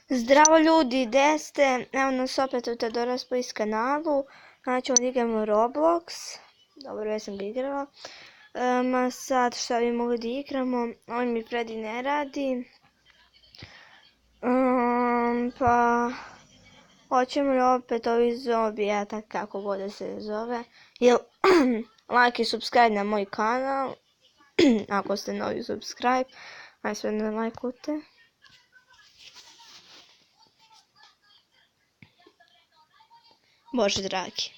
Zdravo ljudi, gdje ste? Evo nas opet u Teodora Space kanalu. Znači ovdje igramo Roblox. Dobro, ja sam ga igrala. Sad šta bi mogli da igramo? Ovo mi Freddy ne radi. Pa... Hoćemo li opet ovi zombi, tako kako god da se zove. Like i subscribe na moj kanal. Ako ste novi subscribe. Aj sve ne lajkujte. Bože dragi.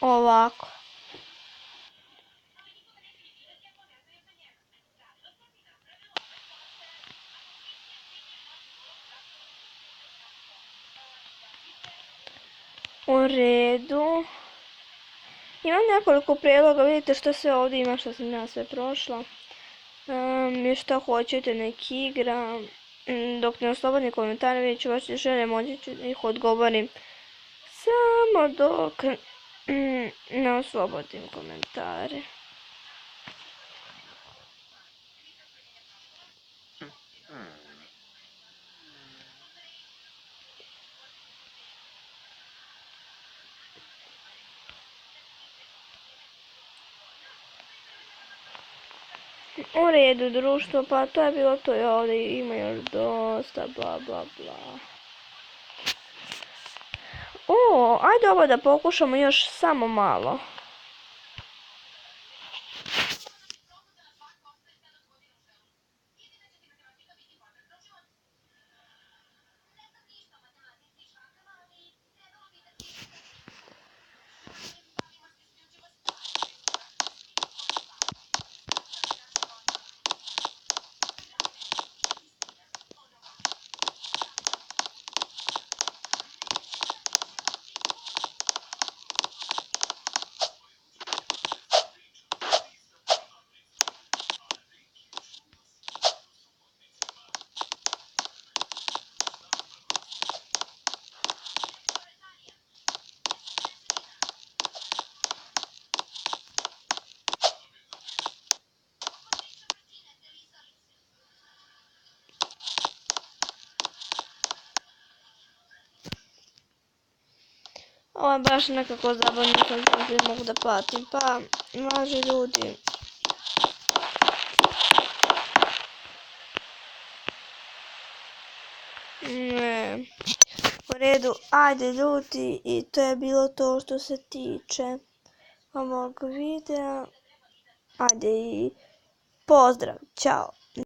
ovako. U redu. Imam nekoliko prijedloga, vidite što sve ovdje ima, što sam ja sve prošla. I što hoćete, neki igra. Dok ne oslobodni komentare, vidjet ću vaše želje, moći ću da ih odgovorim. Samo dok ne oslobodim komentare. U redu, društvo, pa to je bilo to, ovdje ima još dosta, bla bla bla. Ajde ovo da pokušamo još samo malo. Ovo je baš nekako zabavno, sad ne mogu da platim, pa važi ljudi. Ne. U redu, ajde ljudi, i to je bilo to što se tiče ovog videa. Ajde i pozdrav, čao.